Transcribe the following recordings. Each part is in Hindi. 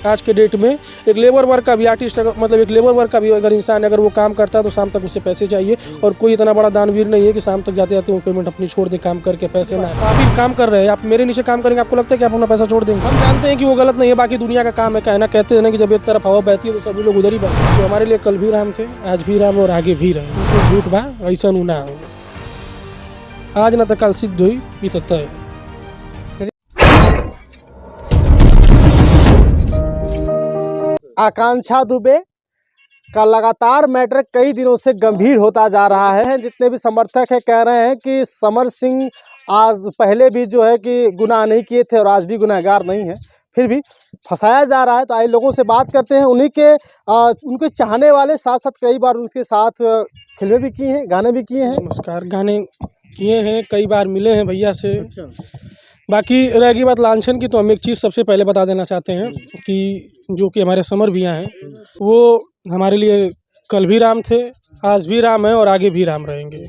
आज के डेट में एक लेबर वर्क का भी आर्टिस्ट मतलब एक लेबर वर्क का भी अगर इंसान अगर वो काम करता है तो शाम तक उससे पैसे चाहिए। और कोई इतना बड़ा दानवीर नहीं है कि शाम तक जाते जाते वो पेमेंट अपनी छोड़ दे काम करके पैसे ना। आप ही काम कर रहे हैं, आप मेरे नीचे काम करेंगे, आपको लगता है कि आप अपना पैसा छोड़ देंगे? हम जानते हैं कि वो गलत नहीं है, बाकी दुनिया का काम है। कहना कहते हैं ना कि जब एक तरफ हवा बहती है तो सभी लोग उधर ही बहते हैं। तो हमारे लिए कल भी राम थे, आज भी राम और आगे भी रहे। झूठ बा ऐसा ना हो, आज ना तो कल सिद्ध हुई ये तो तय। आकांक्षा दुबे का लगातार मैटर कई दिनों से गंभीर होता जा रहा है। जितने भी समर्थक हैं कह रहे हैं कि समर सिंह आज पहले भी जो है कि गुनाह नहीं किए थे और आज भी गुनहगार नहीं है, फिर भी फंसाया जा रहा है। तो आइए लोगों से बात करते हैं। उन्हीं के उनके चाहने वाले साथ साथ कई बार उनके साथ फिल्में भी की हैं, गाने भी किए हैं। नमस्कार, गाने किए हैं, कई बार मिले हैं भैया से। अच्छा। बाकी रहेगी बात लांछन की, तो हम एक चीज़ सबसे पहले बता देना चाहते हैं कि जो कि हमारे समर भैया हैं वो हमारे लिए कल भी राम थे, आज भी राम है और आगे भी राम रहेंगे।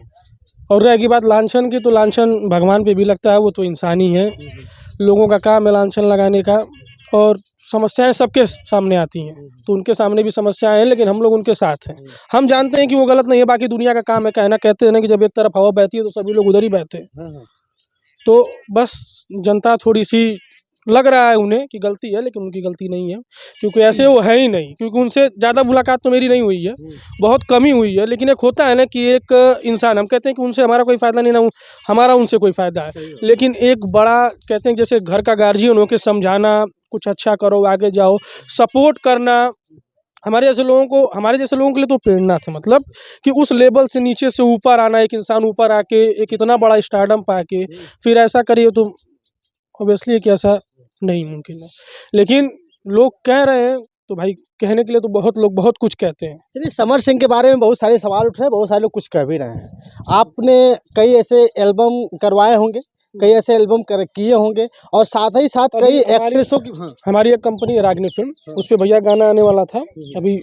और रहेगी बात लांछन की, तो लांछन भगवान पे भी लगता है, वो तो इंसान ही है। लोगों का काम है लांछन लगाने का, और समस्याएं सबके सामने आती हैं, तो उनके सामने भी समस्याएं हैं, लेकिन हम लोग उनके साथ हैं। हम जानते हैं कि वो गलत नहीं है, बाकी दुनिया का काम है। कहना कहते हैं ना कि जब एक तरफ हवा बहती है तो सभी लोग उधर ही बहते हैं। तो बस जनता थोड़ी सी लग रहा है उन्हें कि गलती है, लेकिन उनकी गलती नहीं है, क्योंकि ऐसे वो है ही नहीं। क्योंकि उनसे ज़्यादा मुलाकात तो मेरी नहीं हुई है, बहुत कम ही हुई है। लेकिन एक होता है ना कि एक इंसान, हम कहते हैं कि उनसे हमारा कोई फ़ायदा नहीं, ना हमारा उनसे कोई फ़ायदा है, लेकिन एक बड़ा कहते हैं जैसे घर का गार्जियन हो के समझाना, कुछ अच्छा करो, आगे जाओ, सपोर्ट करना, हमारे जैसे लोगों के लिए तो प्रेरणा थे। मतलब कि उस लेवल से नीचे से ऊपर आना, एक इंसान ऊपर आके एक इतना बड़ा स्टारडम पाके फिर ऐसा करिए, तो ऑब्वियसली कि ऐसा नहीं मुमकिन है। लेकिन लोग कह रहे हैं, तो भाई कहने के लिए तो बहुत लोग बहुत कुछ कहते हैं। चलिए, समर सिंह के बारे में बहुत सारे सवाल उठ रहे हैं, बहुत सारे लोग कुछ कह भी रहे हैं। आपने कई ऐसे एल्बम करवाए होंगे, कई ऐसे एल्बम किए होंगे, और साथ ही साथ कई एक्ट्रेसों की। हाँ। हमारी एक कंपनी है रागनी फिल्म, उस पर भैया गाना आने वाला था। अभी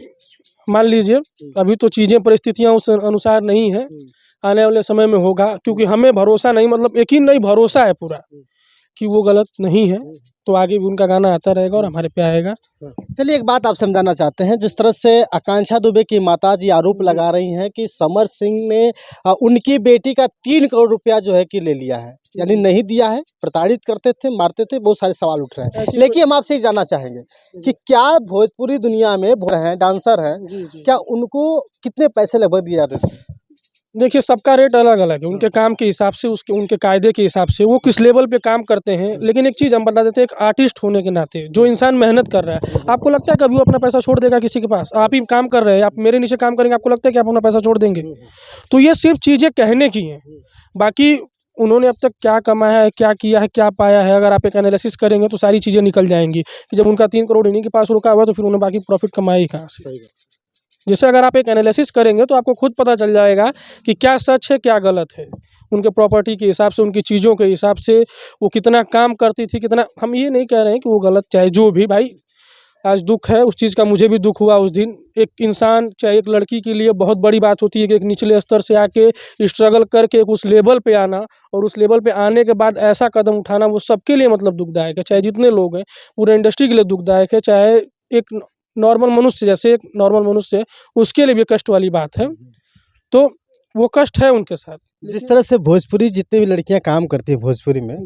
मान लीजिए अभी तो चीज़ें परिस्थितियाँ उस अनुसार नहीं है, आने वाले समय में होगा। क्योंकि हमें भरोसा नहीं, मतलब यकीन नहीं, भरोसा है पूरा कि वो गलत नहीं है, तो आगे भी उनका गाना आता रहेगा और हमारे पे आएगा। चलिए, एक बात आप समझाना चाहते हैं। जिस तरह से आकांक्षा दुबे की माताजी आरोप लगा रही हैं कि समर सिंह ने उनकी बेटी का 3 करोड़ रुपया जो है कि ले लिया है, यानी नहीं दिया है, प्रताड़ित करते थे, मारते थे, बहुत सारे सवाल उठ रहे हैं। लेकिन हम आपसे ये जानना चाहेंगे कि क्या भोजपुरी दुनिया में डांसर हैं, क्या उनको कितने पैसे लगभग दिए जाते थे? देखिए, सबका रेट अलग अलग है, उनके काम के हिसाब से, उसके उनके कायदे के हिसाब से, वो किस लेवल पे काम करते हैं। लेकिन एक चीज़ हम बता देते हैं, एक आर्टिस्ट होने के नाते जो इंसान मेहनत कर रहा है, आपको लगता है कभी वो अपना पैसा छोड़ देगा किसी के पास? आप ही काम कर रहे हैं, आप मेरे नीचे काम करेंगे, आपको लगता है कि आप अपना पैसा छोड़ देंगे? तो ये सिर्फ चीज़ें कहने की हैं। बाकी उन्होंने अब तक क्या कमाया है, क्या किया है, क्या पाया है, अगर आप एक एनालिसिस करेंगे तो सारी चीज़ें निकल जाएंगी कि जब उनका 3 करोड़ इन्हीं के पास रुका हुआ, तो फिर उन्होंने बाकी प्रॉफिट कमाया ही कहाँ से? जैसे अगर आप एक एनालिसिस करेंगे तो आपको खुद पता चल जाएगा कि क्या सच है, क्या गलत है। उनके प्रॉपर्टी के हिसाब से, उनकी चीज़ों के हिसाब से वो कितना काम करती थी, कितना। हम ये नहीं कह रहे हैं कि वो गलत, चाहे जो भी। भाई आज दुख है उस चीज़ का, मुझे भी दुख हुआ उस दिन। एक इंसान, चाहे एक लड़की के लिए बहुत बड़ी बात होती है कि एक निचले स्तर से आके स्ट्रगल करके उस लेवल पे आना, और उस लेवल पे आने के बाद ऐसा कदम उठाना, वो सबके लिए मतलब दुखदायक है। चाहे जितने लोग हैं, पूरे इंडस्ट्री के लिए दुखदायक है, चाहे एक नॉर्मल मनुष्य, जैसे एक नॉर्मल मनुष्य है, उसके लिए भी कष्ट वाली बात है। तो वो कष्ट है उनके साथ। जिस तरह से भोजपुरी जितनी भी लड़कियां काम करती हैं भोजपुरी में,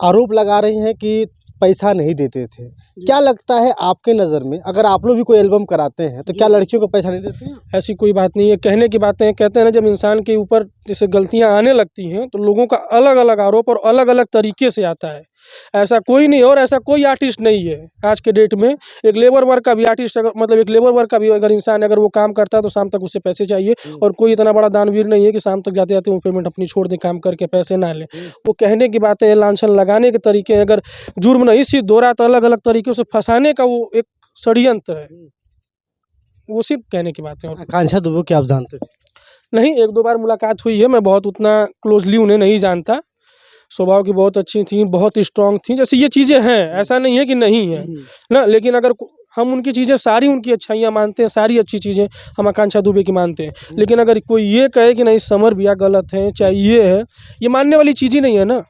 आरोप लगा रही हैं कि पैसा नहीं देते थे। क्या लगता है आपके नज़र में, अगर आप लोग भी कोई एल्बम कराते हैं तो क्या लड़कियों को पैसा नहीं देते हैं? ऐसी कोई बात नहीं है, कहने की बातें हैं। कहते हैं ना, जब इंसान के ऊपर जैसे गलतियां आने लगती हैं तो लोगों का अलग अलग आरोप और अलग अलग तरीके से आता है। ऐसा कोई नहीं, और ऐसा कोई आर्टिस्ट नहीं है आज के डेट में। एक लेबर वर्क का भी आर्टिस्ट मतलब एक लेबर वर्क का भी अगर इंसान अगर वो काम करता है तो शाम तक उससे पैसे चाहिए। और कोई इतना बड़ा दानवीर नहीं है कि शाम तक जाते जाते वो पेमेंट अपनी छोड़ दे काम करके पैसे ना ले। वो कहने की बातें हैं, लांछन लगाने के तरीके हैं। अगर जुर्म नहीं सिद्ध हो रहा तो अलग अलग तरीक़ों से फंसाने का वो एक षड्यंत्र है। वो सिर्फ कहने की बातें। आकांक्षा दुबे की आप जानते थे? नहीं, 1-2 बार मुलाकात हुई है, मैं बहुत उतना क्लोजली उन्हें नहीं जानता। स्वभाव की बहुत अच्छी थी, बहुत स्ट्रॉन्ग थी, जैसे ये चीज़ें हैं, ऐसा नहीं है कि नहीं है ना। लेकिन अगर हम उनकी चीज़ें सारी, उनकी अच्छाइयाँ मानते हैं, सारी अच्छी चीज़ें हम आकांक्षा दुबे की मानते हैं। लेकिन अगर कोई ये कहे कि नहीं समर भैया गलत हैं, चाहे ये है, ये मानने वाली चीज़ ही नहीं है ना।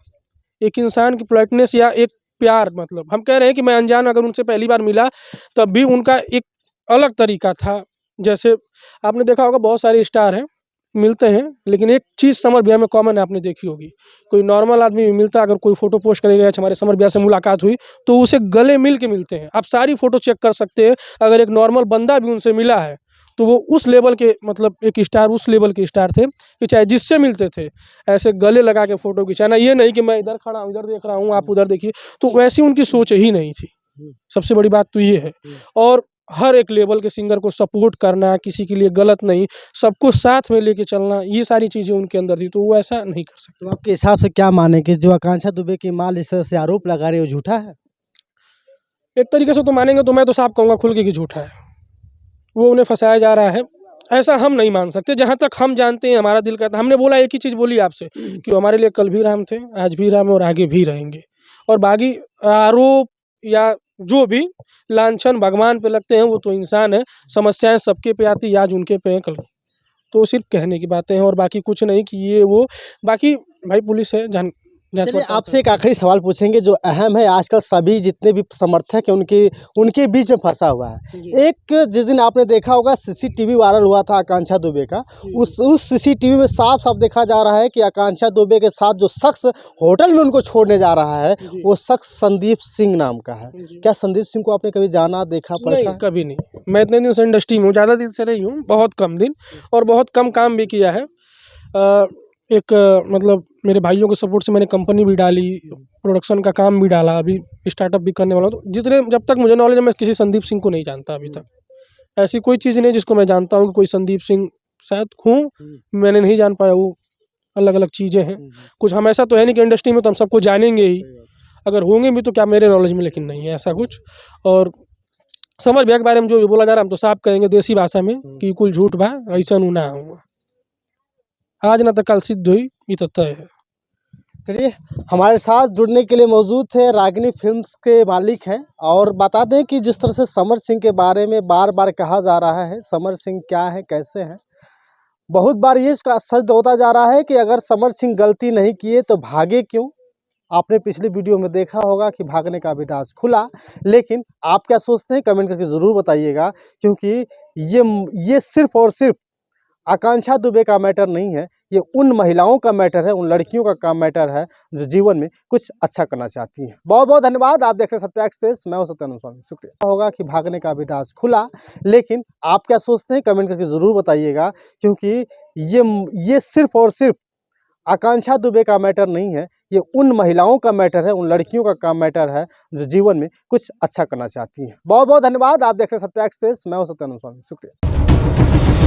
एक इंसान की पोलाइटनेस या एक प्यार, मतलब हम कह रहे हैं कि मैं अनजान अगर उनसे पहली बार मिला तब भी उनका एक अलग तरीका था। जैसे आपने देखा होगा बहुत सारे स्टार हैं, मिलते हैं, लेकिन एक चीज़ समर भैया में कॉमन है, आपने देखी होगी। कोई नॉर्मल आदमी भी मिलता है, अगर कोई फ़ोटो पोस्ट करेगा, अच्छा हमारे समर भैया से मुलाकात हुई, तो उसे गले मिल के मिलते हैं। आप सारी फ़ोटो चेक कर सकते हैं, अगर एक नॉर्मल बंदा भी उनसे मिला है, तो वो उस लेवल के, मतलब एक स्टार उस लेवल के स्टार थे कि चाहे जिससे मिलते थे, ऐसे गले लगा के फ़ोटो खिंचाना। ये नहीं कि मैं इधर खड़ा हूँ, इधर देख रहा हूँ, आप उधर देखिए, तो वैसी उनकी सोच ही नहीं थी। सबसे बड़ी बात तो ये है। और हर एक लेवल के सिंगर को सपोर्ट करना, किसी के लिए गलत नहीं, सबको साथ में लेके चलना, ये सारी चीज़ें उनके अंदर थी, तो वो ऐसा नहीं कर सकते। तो आपके हिसाब से क्या माने कि जो आकांक्षा दुबे की माँ जिस तरह से आरोप लगा रही है वो झूठा है? एक तरीके से तो मानेंगे तो मैं तो साफ कहूँगा खुल के कि झूठा है। वो उन्हें फँसाया जा रहा है, ऐसा हम नहीं मान सकते। जहाँ तक हम जानते हैं, हमारा दिल कहता है, हमने बोला एक ही चीज़ बोली आपसे कि वो हमारे लिए कल भी राम थे, आज भी राम हैं और आगे भी रहेंगे। और बाकी आरोप या जो भी लांछन भगवान पे लगते हैं, वो तो इंसान है, समस्याएँ सबके पे आती, आज उनके पे हैं, कल तो सिर्फ़ कहने की बातें हैं और बाकी कुछ नहीं कि ये वो। बाकी भाई पुलिस है, जाँच चलिए पड़ताल आपसे एक आखिरी सवाल पूछेंगे जो अहम है, आजकल सभी जितने भी समर्थक हैं उनके उनके बीच में फंसा हुआ है। जी। एक जिस दिन आपने देखा होगा सीसीटीवी वायरल हुआ था आकांक्षा दुबे का, उस सीसीटीवी में साफ-साफ देखा जा रहा है कि आकांक्षा दुबे के साथ जो शख्स होटल में उनको छोड़ने जा रहा है, जी। वो शख्स संदीप सिंह नाम का है। जी। क्या संदीप सिंह को आपने कभी जाना, देखा, नहीं, परखा? कभी नहीं। मैं इतने दिन से इंडस्ट्री में हूँ, ज़्यादा दिन से नहीं हूँ, बहुत कम दिन और बहुत कम काम भी किया है। मतलब मेरे भाइयों के सपोर्ट से मैंने कंपनी भी डाली, प्रोडक्शन का काम भी डाला, अभी स्टार्टअप भी करने वाला हूँ। तो जितने जब तक मुझे नॉलेज है, मैं किसी संदीप सिंह को नहीं जानता अभी तक। ऐसी कोई चीज़ नहीं है जिसको मैं जानता हूँ कि कोई संदीप सिंह शायद हूँ, मैंने नहीं जान पाया, वो अलग-अलग चीज़ें हैं। कुछ हम ऐसा तो है नहीं कि इंडस्ट्री में तो हम सबको जानेंगे ही, अगर होंगे भी तो क्या मेरे नॉलेज में, लेकिन नहीं है ऐसा कुछ। और समर भैया के बारे में जो भी बोला जा रहा है, हम तो साफ कहेंगे देसी भाषा में कि कुल झूठ बा, अइसन उ ना हउवे। आज ना तो कल सिद्ध हुई, ये तो तय है। चलिए हमारे साथ जुड़ने के लिए मौजूद थे रागिनी फिल्म्स के मालिक हैं और बता दें कि जिस तरह से समर सिंह के बारे में बार-बार कहा जा रहा है, समर सिंह क्या है, कैसे हैं, बहुत बार ये इसका सच होता जा रहा है कि अगर समर सिंह गलती नहीं किए तो भागे क्यों? आपने पिछली वीडियो में देखा होगा कि भागने का भी राज खुला, लेकिन आप क्या सोचते हैं कमेंट करके ज़रूर बताइएगा क्योंकि ये सिर्फ़ और सिर्फ़ आकांक्षा दुबे का मैटर नहीं है, ये उन महिलाओं का मैटर है, उन लड़कियों का मैटर है जो जीवन में कुछ अच्छा करना चाहती हैं। बहुत-बहुत धन्यवाद। आप देख रहे हैं सत्या एक्सप्रेस, मैं हूं सत्यानंद स्वामी, शुक्रिया। होगा कि भागने का भी राज खुला, लेकिन आप क्या सोचते हैं कमेंट करके ज़रूर बताइएगा क्योंकि ये सिर्फ़ और सिर्फ़ आकांक्षा दुबे का मैटर नहीं है, ये उन महिलाओं का मैटर है, उन लड़कियों का मैटर है जो जीवन में कुछ अच्छा करना चाहती हैं। बहुत-बहुत धन्यवाद। आप देख रहे हैं सत्या एक्सप्रेस, मैं हूं सत्यानंद स्वामी, शुक्रिया।